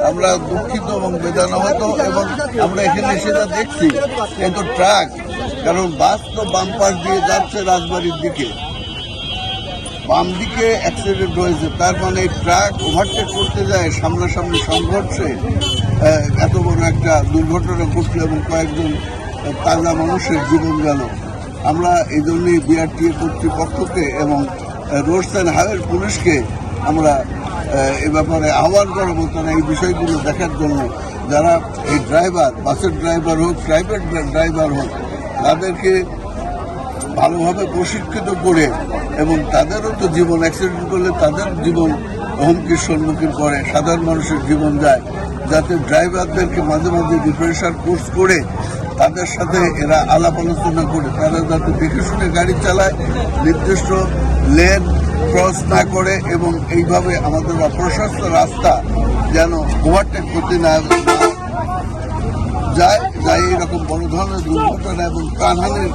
আমরা দুঃখিত এবং বেদনাহত। এবং আমরা এখানে এসে যা দেখছি এই তো ট্রাক, কারণ বাস তো বাম পাশ দিয়ে যাচ্ছে রাজবাড়ির দিকে, বাম দিকে অ্যাক্সিডেন্ট হয়েছে, তার মানে ট্রাক ওভারটেক করতে যায়, সামনাসামনি সংঘর্ষে এত বড় একটা দুর্ঘটনা ঘটল এবং কয়েকজন তাজা মানুষের জীবন গেল। আমরা এই জন্যই বিআরটিএ কর্তৃপক্ষকে এবং রোডস অ্যান্ড হাইওয়ে পুলিশকে আমরা এ ব্যাপারে আহ্বান করবো, তারা এই বিষয়গুলো দেখার জন্য। যারা এই ড্রাইভার, বাসের ড্রাইভার হোক, প্রাইভেট ড্রাইভার হোক, তাদেরকে ভালোভাবে প্রশিক্ষিত করে, এবং তাদেরও তো জীবন, অ্যাক্সিডেন্ট করলে তাদের জীবন হুমকির সম্মুখীন করে, সাধারণ মানুষের জীবন যায়, যাতে ড্রাইভারদেরকে মাঝে মাঝে রিফ্রেশার কোর্স করে তাদের সাথে এরা আলাপ আলোচনা করে তারা যাতে দেখে শুনে গাড়ি চালায়, নির্দিষ্ট লেন ক্রস না করে, এবং এইভাবে আমাদের অপ্রশস্ত রাস্তা যেন ওভারটেক করতে না যায় এইরকম বড় ধরনের দুর্ঘটনা এবং প্রাণহানির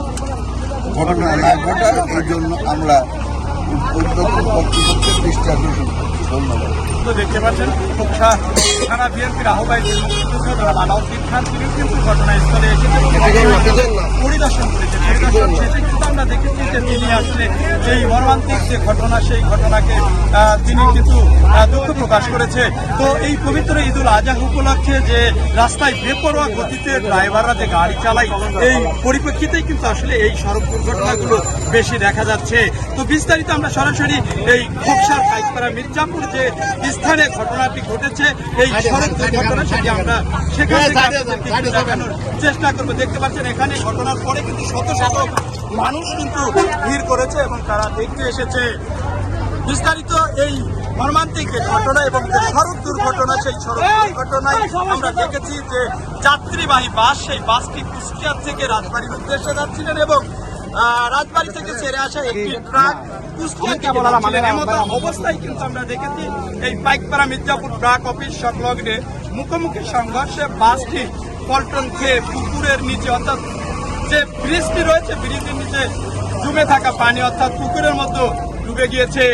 ঘটনা না ঘটায়, এই জন্য আমরা কর্তৃপক্ষের দৃষ্টি আকর্ষণ করছি। ধন্যবাদ। দেখতে পাচ্ছেন থানা বিএনপির আহ্বায়ক আলাউদ্দিন খান তিনি কিন্তু ঘটনাস্থলে পরিদর্শন করেছেন। পরিদর্শন শেষে কিন্তু আমরা দেখেছি যে তিনি আসলে এই মর্মান্তিক যে ঘটনা, সেই ঘটনাকে তিনি কিন্তু দুঃখ প্রকাশ করেছে। তো এই পবিত্র ঈদুল আজহা উপলক্ষে যে রাস্তায় বেপরোয়া গতিতে ড্রাইভাররা যে গাড়ি চালায়, এই পরিপ্রেক্ষিতেই কিন্তু আসলে এই সড়ক দুর্ঘটনাগুলো বেশি দেখা যাচ্ছে। তো বিস্তারিত আমরা সরাসরি এই খোকসার পাইকপাড়া মির্জাপুর যে স্থানে ঘটনাটি ঘটেছে, এই সড়ক দুর্ঘটনা, সেটি আমরা সেখানে দেখানোর চেষ্টা করবো। দেখতে পাচ্ছেন এখানে ঘটনার পরে কিন্তু শত শত মানুষ কিন্তু ভিড় করেছে এবং তারা দেখতে এসেছে বিস্তারিত এই মর্মান্তিক ঘটনা এবং যে সড়ক দুর্ঘটনা। সেই সড়ক দুর্ঘটনায় আমরা দেখেছি যে যাত্রীবাহী বাস, সেই বাসটি কুষ্টিয়া থেকে রাজবাড়ির উদ্দেশ্যে যাচ্ছিলেন এবং রাজবাড়ি থেকে ছেড়ে আসা একটি ট্রাক কুষ্টিয়াকে অবস্থায় কিন্তু আমরা দেখেছি এই পাইকপাড়া মির্জাপুর ট্রাক অফিস সংলগ্নে মুখোমুখি সংঘর্ষে বাসটি পল্টন খেয়ে পুকুরের নিচে, অর্থাৎ যে ব্রিজটি রয়েছে ব্রিজের নিচে জমে থাকা পানি অর্থাৎ পুকুরের মতো ডুবে গিয়েছে।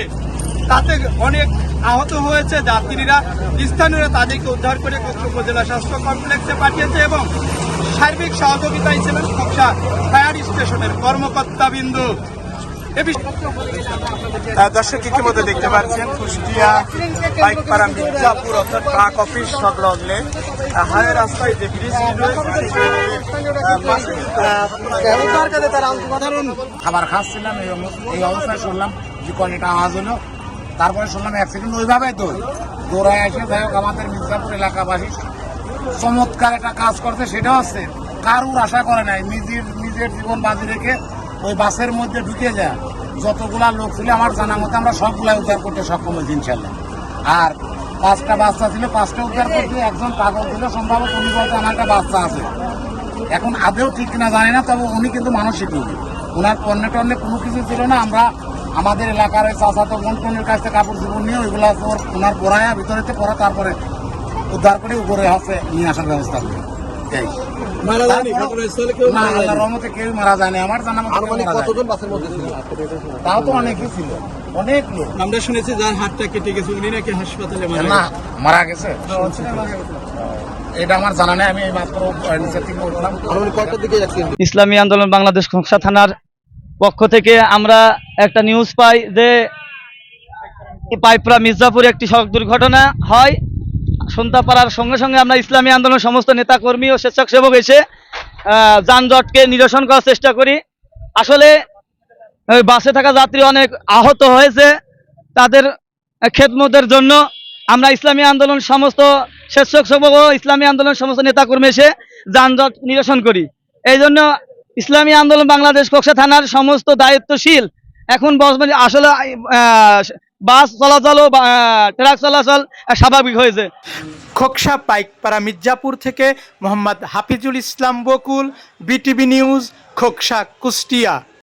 তাতে অনেক আহত হয়েছে যাত্রীরা। স্থানীয়রা তাদেরকে উদ্ধার করে কক্ষ উপজেলা স্বাস্থ্য কমপ্লেক্সে পাঠিয়েছে এবং সার্বিক সহযোগিতায় ছিলেন খোকসা ফায়ার স্টেশনের কর্মকর্তাবৃন্দ। দর্শক ইতিমধ্যে দেখতে পাচ্ছেন কুষ্টিয়া পাইকপাড়া মির্জাপুর অর্থাৎ ট্রাক অফিস সংলগ্নে হাই রাস্তায় যে ব্রিজটি রয়েছে, খাবার খাচ্ছিলাম, এই অবস্থায় শুনলাম যে কয়টা আওয়াজ হলো, তারপরে শুনলাম অ্যাক্সিডেন্ট। ওইভাবে তো দৌড়ায় এসে যাই হোক আমাদের মির্জাপুর এলাকাবাসী চমৎকার একটা কাজ করতে, সেটা হচ্ছে কারুর আশা করে নাই, নিজের জীবন বাজি রেখে ওই বাসের মধ্যে ঢুকে যায়। যতগুলা লোক ছিল আমার জানা মতো আমরা সবগুলা উদ্ধার করতে সক্ষম হয়েছি ইনশাল্লাহ। আর 5টা বাচ্চা ছিল, 5টা উদ্ধার করতে। একজন পাগল ছিল, সম্ভবত উনি বলতে আমার একটা বাচ্চা আছে, এখন আদেও ঠিক কিনা জানি না, তবে উনি কিন্তু মানসিক রোগী, ওনার পণ্যে টন্যে কোনো কিছু ছিল না। আমরা আমাদের এলাকার ওই চাচাতো বোন টোনের কাছ থেকে কাপড় জীবন নিয়ে ওইগুলা ওনার পড়ায় ভিতরেতে পড়া, তারপরে উদ্ধার করে উপরে হাসে নিয়ে আসার ব্যবস্থা করি। রহমতে কেউ মারা যায়নি আমার জানা মতো। তাও তো অনেকই ছিল, অনেক লোক। আমরা শুনেছি যার হাতটা কেটে গেছে উনি নাকি হাসপাতালে মারা গেছে, এটা আমার জানা নেই। আমি মাত্র ইসলামী আন্দোলন বাংলাদেশ খোকসা থানার পক্ষ থেকে আমরা একটা নিউজ পাই যে পাইকপাড়া মির্জাপুরে একটি সড়ক দুর্ঘটনা হয়। শুনতে পারার সঙ্গে সঙ্গে আমরা ইসলামী আন্দোলন সমস্ত নেতাকর্মী ও স্বেচ্ছাসেবক এসে যানজটকে নিরসন করার চেষ্টা করি। আসলে বাসে থাকা যাত্রী অনেক আহত হয়েছে, তাদের খেদমতের জন্য আমরা ইসলামী আন্দোলন সমস্ত স্বেচ্ছাসেবক ও ইসলামী আন্দোলন সমস্ত নেতাকর্মী এসে যানজট নিরসন করি। এই জন্য ইসলামী আন্দোলন বাংলাদেশ খোকসা থানার সমস্ত দায়িত্বশীল এখন আসলে বাস চলাচল ও ট্রাক চলাচল স্বাভাবিক হয়েছে। খোকসা পাইকপাড়া মির্জাপুর থেকে মোহাম্মদ হাফিজুল ইসলাম বকুল, বিটিভি নিউজ, খোকসা, কুষ্টিয়া।